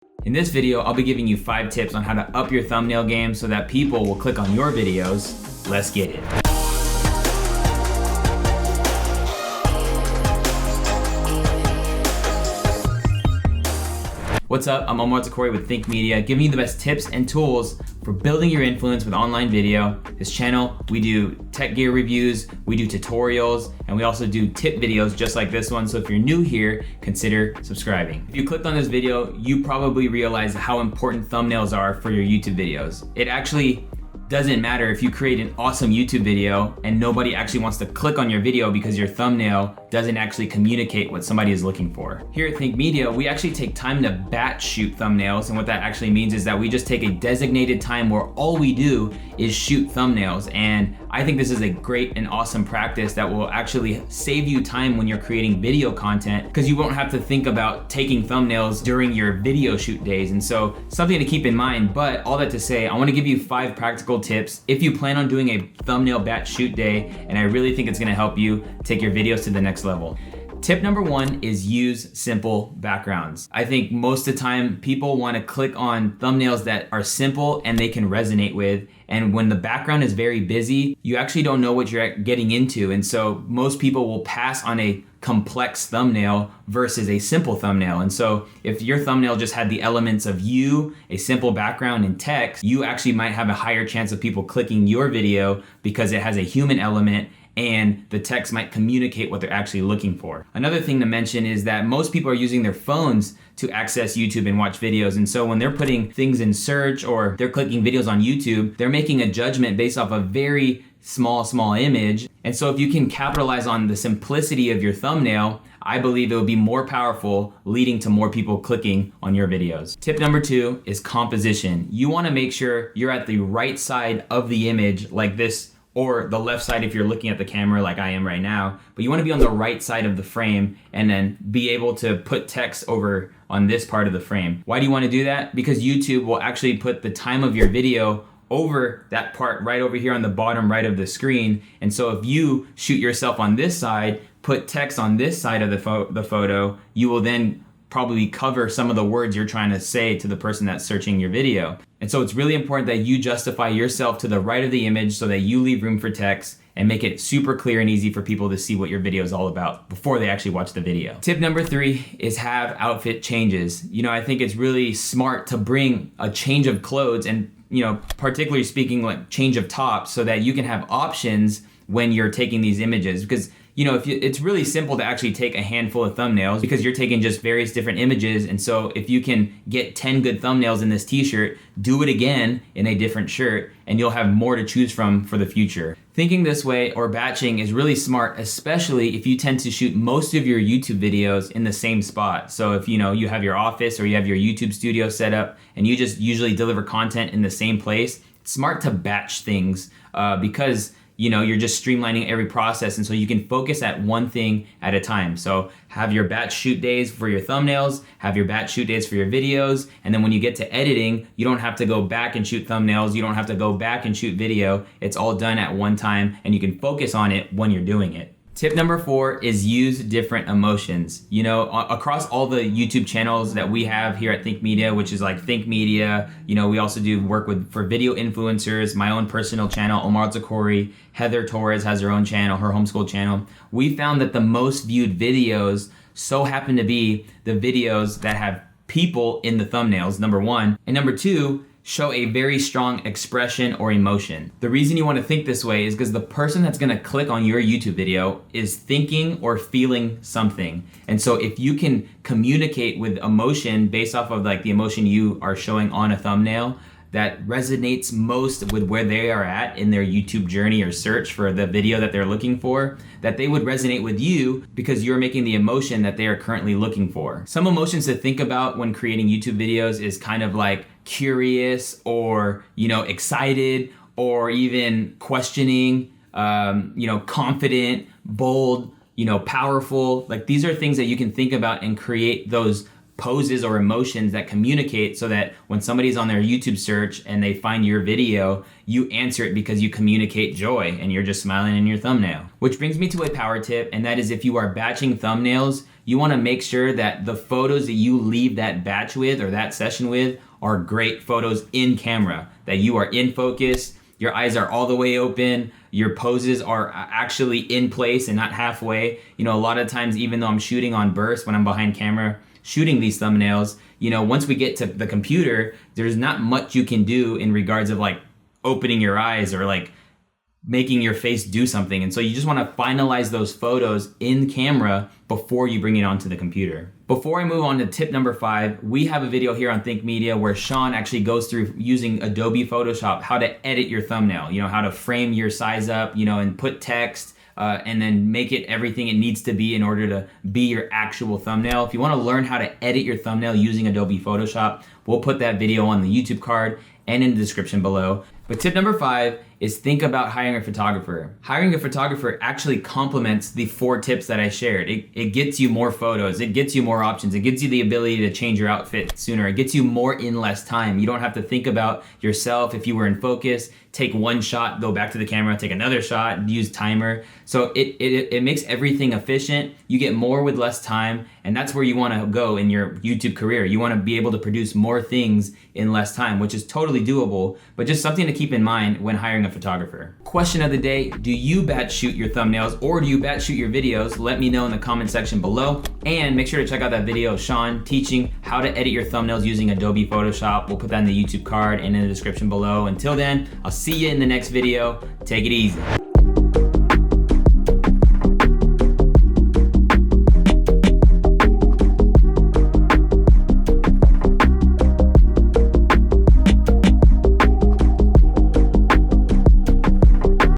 In this video, I'll be giving you 5 tips on how to up your thumbnail game so that people will click on your videos. Let's get it. What's up? I'm Omar Eltakrori with Think Media, giving you the best tips and tools for building your influence with online video. This channel, we do tech gear reviews, we do tutorials, and we also do tip videos just like this one. So if you're new here, consider subscribing. If you clicked on this video, you probably realize how important thumbnails are for your YouTube videos. It actually doesn't matter if you create an awesome YouTube video and nobody actually wants to click on your video because your thumbnail doesn't actually communicate what somebody is looking for. Here at Think Media, we actually take time to batch shoot thumbnails, and what that actually means is that we just take a designated time where all we do is shoot thumbnails. And I think this is a great and awesome practice that will actually save you time when you're creating video content, because you won't have to think about taking thumbnails during your video shoot days. And so something to keep in mind. But all that to say, I want to give you 5 practical tips if you plan on doing a thumbnail batch shoot day, and I really think it's going to help you take your videos to the next level. Tip number 1 is use simple backgrounds. I think most of the time people want to click on thumbnails that are simple and they can resonate with. And when the background is very busy, you actually don't know what you're getting into. And so most people will pass on a complex thumbnail versus a simple thumbnail. And so if your thumbnail just had the elements of you, a simple background, and text, you actually might have a higher chance of people clicking your video because it has a human element and the text might communicate what they're actually looking for. Another thing to mention is that most people are using their phones to access YouTube and watch videos. And so when they're putting things in search or they're clicking videos on YouTube, they're making a judgment based off a very small image. And so if you can capitalize on the simplicity of your thumbnail, I believe it will be more powerful, leading to more people clicking on your videos. Tip number 2 is composition. You want to make sure you're at the right side of the image like this, or the left side if you're looking at the camera like I am right now, but you want to be on the right side of the frame and then be able to put text over on this part of the frame. Why do you want to do that? Because YouTube will actually put the time of your video over that part right over here on the bottom right of the screen. And so if you shoot yourself on this side, put text on this side of the photo, you will then probably cover some of the words you're trying to say to the person that's searching your video. And so it's really important that you justify yourself to the right of the image so that you leave room for text and make it super clear and easy for people to see what your video is all about before they actually watch the video. Tip number 3 is have outfit changes. I think it's really smart to bring a change of clothes and, particularly speaking, like change of tops, so that you can have options when you're taking these images. Because it's really simple to actually take a handful of thumbnails because you're taking just various different images. And so if you can get 10 good thumbnails in this t-shirt, do it again in a different shirt, and you'll have more to choose from for the future. Thinking this way or batching is really smart, especially if you tend to shoot most of your YouTube videos in the same spot. So if you have your office or you have your YouTube studio set up and you just usually deliver content in the same place, it's smart to batch things because you're just streamlining every process, and so you can focus at one thing at a time. So have your batch shoot days for your thumbnails, have your batch shoot days for your videos, and then when you get to editing, you don't have to go back and shoot thumbnails, you don't have to go back and shoot video. It's all done at one time, and you can focus on it when you're doing it. Tip number 4 is use different emotions. Across all the YouTube channels that we have here at Think Media, which is like Think Media, we also do work for video influencers, my own personal channel, Omar Eltakrori, Heather Torres has her own channel, her homeschool channel. We found that the most viewed videos so happen to be the videos that have people in the thumbnails, number 1, and number 2, show a very strong expression or emotion. The reason you want to think this way is because the person that's going to click on your YouTube video is thinking or feeling something. And so if you can communicate with emotion based off of like the emotion you are showing on a thumbnail that resonates most with where they are at in their YouTube journey or search for the video that they're looking for, that they would resonate with you because you're making the emotion that they are currently looking for. Some emotions to think about when creating YouTube videos is kind of like curious or, excited or even questioning, confident, bold, powerful. Like these are things that you can think about and create those poses or emotions that communicate so that when somebody's on their YouTube search and they find your video, you answer it because you communicate joy and you're just smiling in your thumbnail. Which brings me to a power tip, and that is if you are batching thumbnails, you wanna make sure that the photos that you leave that batch with or that session with are great photos in camera, that you are in focus, your eyes are all the way open, your poses are actually in place and not halfway. You know, a lot of times, even though I'm shooting on burst when I'm behind camera, shooting these thumbnails, you know, once we get to the computer, there's not much you can do in regards of like opening your eyes or like making your face do something. And so you just want to finalize those photos in camera before you bring it onto the computer. Before I move on to tip number 5, we have a video here on Think Media where Sean actually goes through using Adobe Photoshop, how to edit your thumbnail, you know, how to frame your size up, you know, and put text, and then make it everything it needs to be in order to be your actual thumbnail. If you want to learn how to edit your thumbnail using Adobe Photoshop, we'll put that video on the YouTube card and in the description below. But tip number 5 is think about hiring a photographer. Hiring a photographer actually complements the 4 tips that I shared. It gets you more photos, it gets you more options, it gives you the ability to change your outfit sooner, it gets you more in less time. You don't have to think about yourself if you were in focus, take one shot, go back to the camera, take another shot, use timer. So it makes everything efficient. You get more with less time, and that's where you want to go in your YouTube career. You want to be able to produce more things in less time, which is totally doable, but just something to keep in mind when hiring a photographer. Question of the day, do you batch shoot your thumbnails or do you batch shoot your videos? Let me know in the comment section below, and make sure to check out that video of Sean teaching how to edit your thumbnails using Adobe Photoshop. We'll put that in the YouTube card and in the description below. Until then, I'll see you in the next video. Take it easy.